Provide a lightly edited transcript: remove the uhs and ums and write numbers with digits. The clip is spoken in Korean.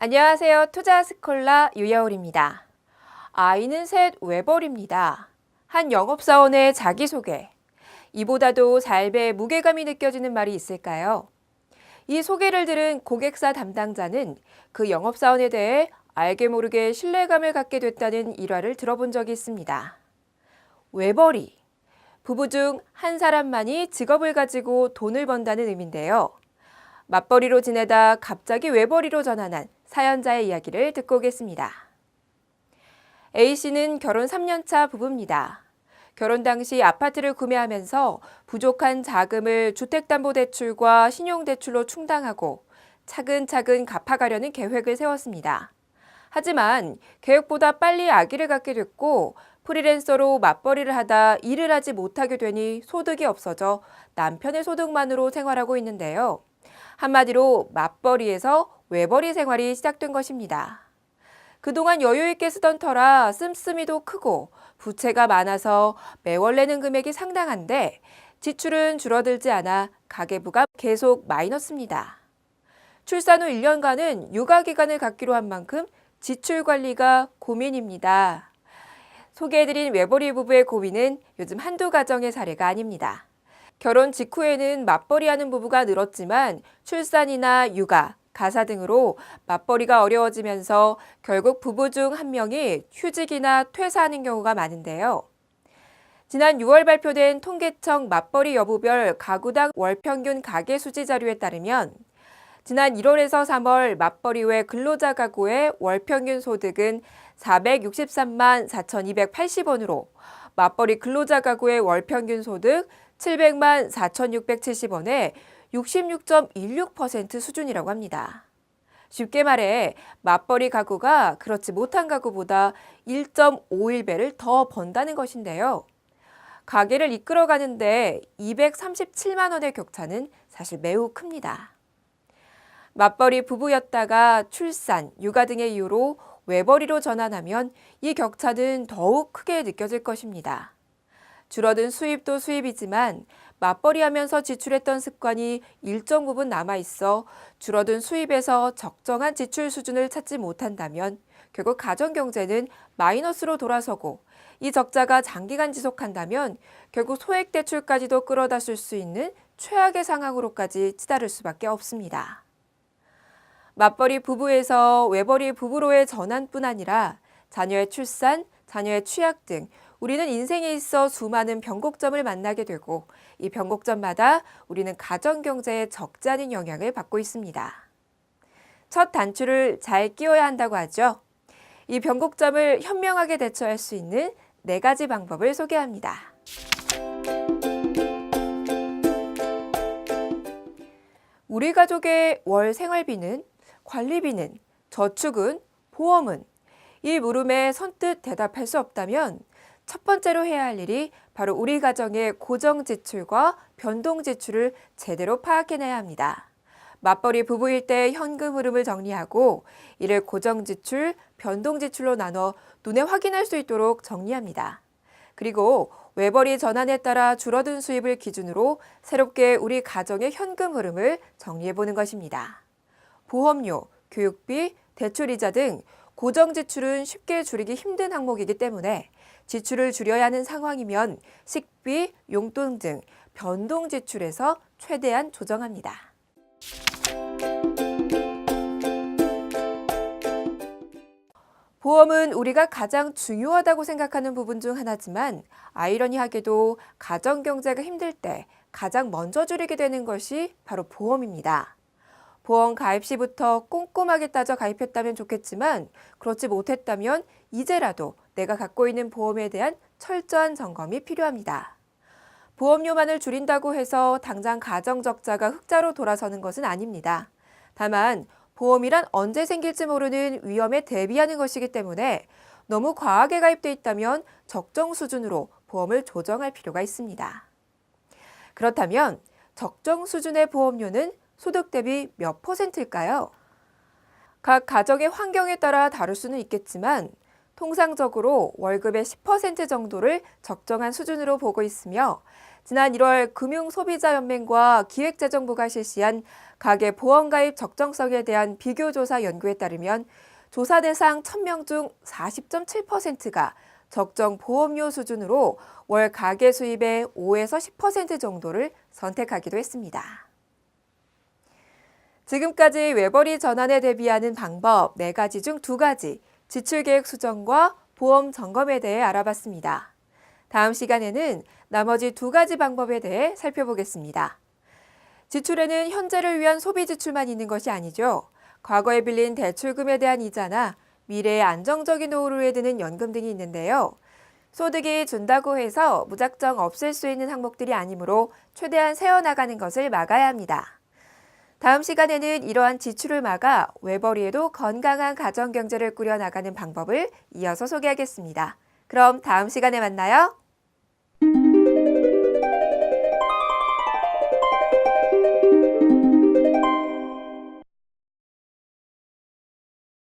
안녕하세요. 투자스콜라 유여울입니다. 아이는 셋 외벌입니다. 한 영업사원의 자기소개. 이보다도 삶에 무게감이 느껴지는 말이 있을까요? 이 소개를 들은 고객사 담당자는 그 영업사원에 대해 알게 모르게 신뢰감을 갖게 됐다는 일화를 들어본 적이 있습니다. 외벌이. 부부 중 한 사람만이 직업을 가지고 돈을 번다는 의미인데요. 맞벌이로 지내다 갑자기 외벌이로 전환한 사연자의 이야기를 듣고 오겠습니다. A씨는 결혼 3년차 부부입니다. 결혼 당시 아파트를 구매하면서 부족한 자금을 주택담보대출과 신용대출로 충당하고 차근차근 갚아가려는 계획을 세웠습니다. 하지만 계획보다 빨리 아기를 갖게 됐고 프리랜서로 맞벌이를 하다 일을 하지 못하게 되니 소득이 없어져 남편의 소득만으로 생활하고 있는데요. 한마디로 맞벌이에서 외벌이 생활이 시작된 것입니다. 그동안 여유 있게 쓰던 터라 씀씀이도 크고 부채가 많아서 매월 내는 금액이 상당한데 지출은 줄어들지 않아 가계부가 계속 마이너스입니다. 출산 후 1년간은 육아 기간을 갖기로 한 만큼 지출 관리가 고민입니다. 소개해드린 외벌이 부부의 고민은 요즘 한두 가정의 사례가 아닙니다. 결혼 직후에는 맞벌이하는 부부가 늘었지만 출산이나 육아, 가사 등으로 맞벌이가 어려워지면서 결국 부부 중 한 명이 휴직이나 퇴사하는 경우가 많은데요. 지난 6월 발표된 통계청 맞벌이 여부별 가구당 월평균 가계 수지 자료에 따르면 지난 1월에서 3월 맞벌이 외 근로자 가구의 월평균 소득은 463만 4,280원으로 맞벌이 근로자 가구의 월평균 소득 700만 4,670원에 66.16% 수준이라고 합니다. 쉽게 말해 맞벌이 가구가 그렇지 못한 가구보다 1.51배를 더 번다는 것인데요. 가게를 이끌어가는데 237만 원의 격차는 사실 매우 큽니다. 맞벌이 부부였다가 출산, 육아 등의 이유로 외벌이로 전환하면 이 격차는 더욱 크게 느껴질 것입니다. 줄어든 수입도 수입이지만 맞벌이하면서 지출했던 습관이 일정 부분 남아있어 줄어든 수입에서 적정한 지출 수준을 찾지 못한다면 결국 가정경제는 마이너스로 돌아서고 이 적자가 장기간 지속한다면 결국 소액 대출까지도 끌어다 쓸 수 있는 최악의 상황으로까지 치달을 수밖에 없습니다. 맞벌이 부부에서 외벌이 부부로의 전환뿐 아니라 자녀의 출산, 자녀의 취약 등 우리는 인생에 있어 수많은 변곡점을 만나게 되고 이 변곡점마다 우리는 가정경제에 적지 않은 영향을 받고 있습니다. 첫 단추를 잘 끼워야 한다고 하죠. 이 변곡점을 현명하게 대처할 수 있는 4가지 방법을 소개합니다. 우리 가족의 월 생활비는, 관리비는, 저축은, 보험은 이 물음에 선뜻 대답할 수 없다면 첫 번째로 해야 할 일이 바로 우리 가정의 고정 지출과 변동 지출을 제대로 파악해내야 합니다. 맞벌이 부부일 때 현금 흐름을 정리하고 이를 고정 지출, 변동 지출로 나눠 눈에 확인할 수 있도록 정리합니다. 그리고 외벌이 전환에 따라 줄어든 수입을 기준으로 새롭게 우리 가정의 현금 흐름을 정리해보는 것입니다. 보험료, 교육비, 대출이자 등 고정 지출은 쉽게 줄이기 힘든 항목이기 때문에 지출을 줄여야 하는 상황이면 식비, 용돈 등 변동 지출에서 최대한 조정합니다. 보험은 우리가 가장 중요하다고 생각하는 부분 중 하나지만 아이러니하게도 가정 경제가 힘들 때 가장 먼저 줄이게 되는 것이 바로 보험입니다. 보험 가입 시부터 꼼꼼하게 따져 가입했다면 좋겠지만 그렇지 못했다면 이제라도 내가 갖고 있는 보험에 대한 철저한 점검이 필요합니다. 보험료만을 줄인다고 해서 당장 가정 적자가 흑자로 돌아서는 것은 아닙니다. 다만 보험이란 언제 생길지 모르는 위험에 대비하는 것이기 때문에 너무 과하게 가입돼 있다면 적정 수준으로 보험을 조정할 필요가 있습니다. 그렇다면 적정 수준의 보험료는 소득 대비 몇 %일까요? 각 가정의 환경에 따라 다를 수는 있겠지만 통상적으로 월급의 10% 정도를 적정한 수준으로 보고 있으며 지난 1월 금융소비자연맹과 기획재정부가 실시한 가계 보험가입 적정성에 대한 비교조사 연구에 따르면 조사 대상 1,000명 중 40.7%가 적정 보험료 수준으로 월 가계 수입의 5에서 10% 정도를 선택하기도 했습니다. 지금까지 외벌이 전환에 대비하는 방법 4가지 중 2가지, 지출계획 수정과 보험 점검에 대해 알아봤습니다. 다음 시간에는 나머지 2가지 방법에 대해 살펴보겠습니다. 지출에는 현재를 위한 소비 지출만 있는 것이 아니죠. 과거에 빌린 대출금에 대한 이자나 미래의 안정적인 노후를 드는 연금 등이 있는데요. 소득이 준다고 해서 무작정 없앨 수 있는 항목들이 아니므로 최대한 세어나가는 것을 막아야 합니다. 다음 시간에는 이러한 지출을 막아 외벌이에도 건강한 가정경제를 꾸려나가는 방법을 이어서 소개하겠습니다. 그럼 다음 시간에 만나요.